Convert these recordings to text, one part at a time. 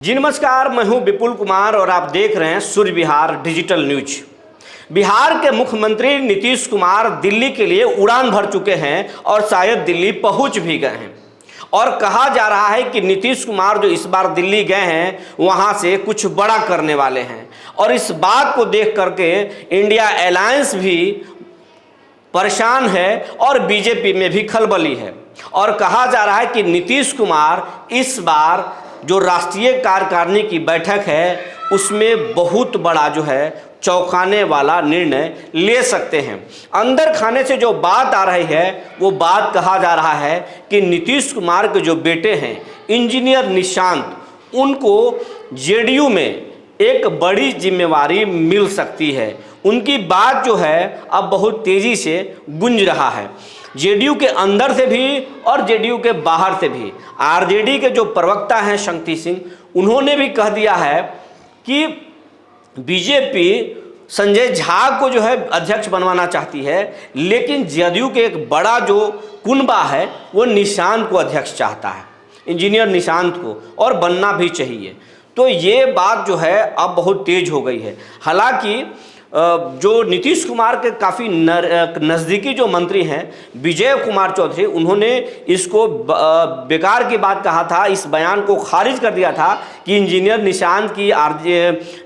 जी नमस्कार, मैं हूं विपुल कुमार और आप देख रहे हैं सूर्य विहार डिजिटल न्यूज। बिहार के मुख्यमंत्री नीतीश कुमार दिल्ली के लिए उड़ान भर चुके हैं और शायद दिल्ली पहुंच भी गए हैं। और कहा जा रहा है कि नीतीश कुमार जो इस बार दिल्ली गए हैं वहां से कुछ बड़ा करने वाले हैं। और इस बात को देख करके इंडिया अलायंस भी परेशान है और बीजेपी में भी खलबली है। और कहा जा रहा है कि नीतीश कुमार इस बार जो राष्ट्रीय कार्यकारिणी की बैठक है उसमें बहुत बड़ा जो है चौंकाने वाला निर्णय ले सकते हैं। अंदर खाने से जो बात आ रही है वो बात कहा जा रहा है कि नीतीश कुमार के जो बेटे हैं इंजीनियर निशांत, उनको जेडीयू में एक बड़ी जिम्मेवारी मिल सकती है। उनकी बात जो है अब बहुत तेज़ी से गूंज रहा है, जेडीयू के अंदर से भी और जेडीयू के बाहर से भी। आरजेडी के जो प्रवक्ता हैं शक्ति सिंह, उन्होंने भी कह दिया है कि बीजेपी संजय झा को जो है अध्यक्ष बनवाना चाहती है, लेकिन जेडीयू के एक बड़ा जो कुनबा है वो निशांत को अध्यक्ष चाहता है, इंजीनियर निशांत को, और बनना भी चाहिए। तो ये बात जो है अब बहुत तेज हो गई है। हालांकि जो नीतीश कुमार के काफ़ी नज़दीकी जो मंत्री हैं विजय कुमार चौधरी, उन्होंने इसको बेकार की बात कहा था, इस बयान को खारिज कर दिया था कि इंजीनियर निशांत की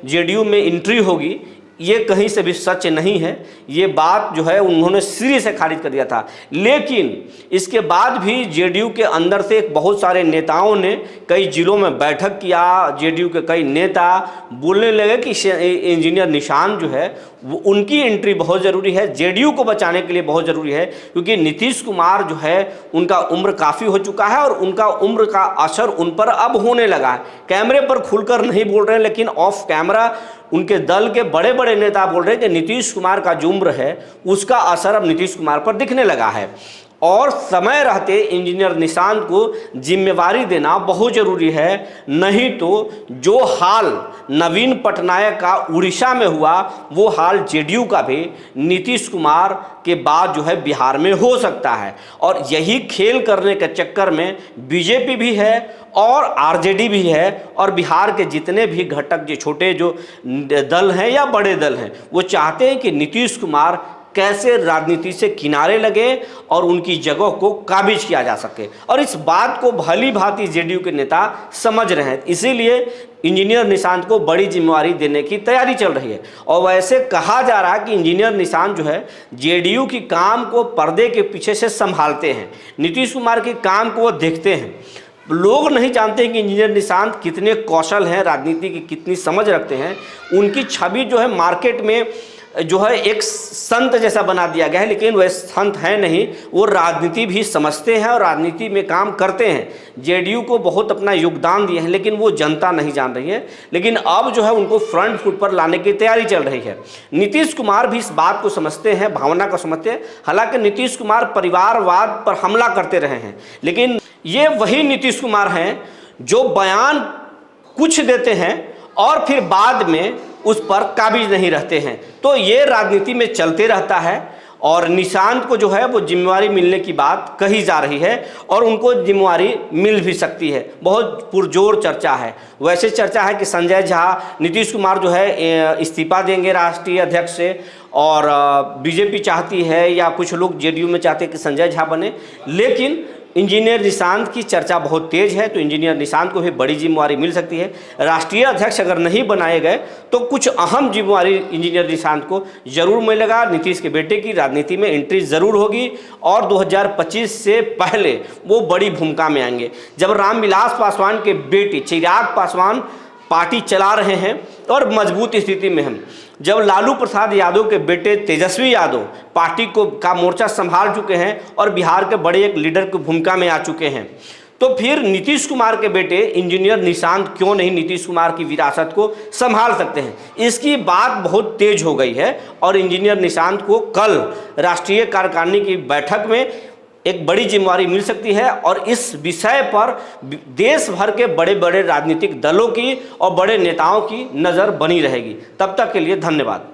जेडीयू में एंट्री होगी। ये कहीं से भी सच नहीं है, ये बात जो है उन्होंने सिरे से खारिज कर दिया था। लेकिन इसके बाद भी जेडीयू के अंदर से बहुत सारे नेताओं ने कई जिलों में बैठक किया। जेडीयू के कई नेता बोलने लगे कि इंजीनियर निशांत जो है वो उनकी एंट्री बहुत ज़रूरी है, जेडीयू को बचाने के लिए बहुत ज़रूरी है, क्योंकि नीतीश कुमार जो है उनका उम्र काफ़ी हो चुका है और उनका उम्र का असर उन पर अब होने लगा है। कैमरे पर खुलकर नहीं बोल रहे हैं, लेकिन ऑफ कैमरा उनके दल के बड़े बड़े नेता बोल रहे हैं कि नीतीश कुमार का जो उम्र है उसका असर अब नीतीश कुमार पर दिखने लगा है और समय रहते इंजीनियर निशांत को जिम्मेवारी देना बहुत ज़रूरी है। नहीं तो जो हाल नवीन पटनायक का उड़ीसा में हुआ वो हाल जेडीयू का भी नीतीश कुमार के बाद जो है बिहार में हो सकता है। और यही खेल करने के चक्कर में बीजेपी भी है और आरजेडी भी है और बिहार के जितने भी घटक जो छोटे जो दल हैं या बड़े दल हैं वो चाहते हैं कि नीतीश कुमार कैसे राजनीति से किनारे लगे और उनकी जगह को काबिज किया जा सके। और इस बात को भली भांति जेडीयू के नेता समझ रहे हैं, इसीलिए इंजीनियर निशांत को बड़ी जिम्मेवारी देने की तैयारी चल रही है। और वैसे कहा जा रहा है कि इंजीनियर निशांत जो है जेडीयू की काम को पर्दे के पीछे से संभालते हैं, नीतीश कुमार के काम को वो देखते हैं। लोग नहीं जानते कि इंजीनियर निशांत कितने कौशल हैं, राजनीति की कितनी समझ रखते हैं। उनकी छवि जो है मार्केट में जो है एक संत जैसा बना दिया गया है, लेकिन वह संत है नहीं, वो राजनीति भी समझते हैं और राजनीति में काम करते हैं। जेडीयू को बहुत अपना योगदान दिए हैं, लेकिन वो जनता नहीं जान रही है। लेकिन अब जो है उनको फ्रंट फुट पर लाने की तैयारी चल रही है। नीतीश कुमार भी इस बात को समझते हैं, भावना को समझते हैं। हालांकि नीतीश कुमार परिवारवाद पर हमला करते रहे हैं, लेकिन ये वही नीतीश कुमार हैं जो बयान कुछ देते हैं और फिर बाद में उस पर काबिज नहीं रहते हैं। तो ये राजनीति में चलते रहता है और निशांत को जो है वो जिम्मेवारी मिलने की बात कही जा रही है और उनको जिम्मेवारी मिल भी सकती है। बहुत पुरजोर चर्चा है। वैसे चर्चा है कि संजय झा, नीतीश कुमार जो है इस्तीफा देंगे राष्ट्रीय अध्यक्ष से, और बीजेपी चाहती है या कुछ लोग जेडीयू में चाहते हैं कि संजय झा बने। लेकिन इंजीनियर निशांत की चर्चा बहुत तेज़ है, तो इंजीनियर निशांत को भी बड़ी जिम्मेवारी मिल सकती है। राष्ट्रीय अध्यक्ष अगर नहीं बनाए गए तो कुछ अहम जिम्मेवारी इंजीनियर निशांत को जरूर मिलेगा। नीतीश के बेटे की राजनीति में एंट्री ज़रूर होगी और 2025 से पहले वो बड़ी भूमिका में आएंगे। जब रामविलास पासवान के बेटे चिराग पासवान पार्टी चला रहे हैं और मजबूत स्थिति में हैं, जब लालू प्रसाद यादव के बेटे तेजस्वी यादव पार्टी का मोर्चा संभाल चुके हैं और बिहार के बड़े एक लीडर की भूमिका में आ चुके हैं, तो फिर नीतीश कुमार के बेटे इंजीनियर निशांत क्यों नहीं नीतीश कुमार की विरासत को संभाल सकते हैं। इसकी बात बहुत तेज हो गई है और इंजीनियर निशांत को कल राष्ट्रीय कार्यकारिणी की बैठक में एक बड़ी जिम्मेवारी मिल सकती है और इस विषय पर देश भर के बड़े बड़े राजनीतिक दलों की और बड़े नेताओं की नज़र बनी रहेगी। तब तक के लिए धन्यवाद।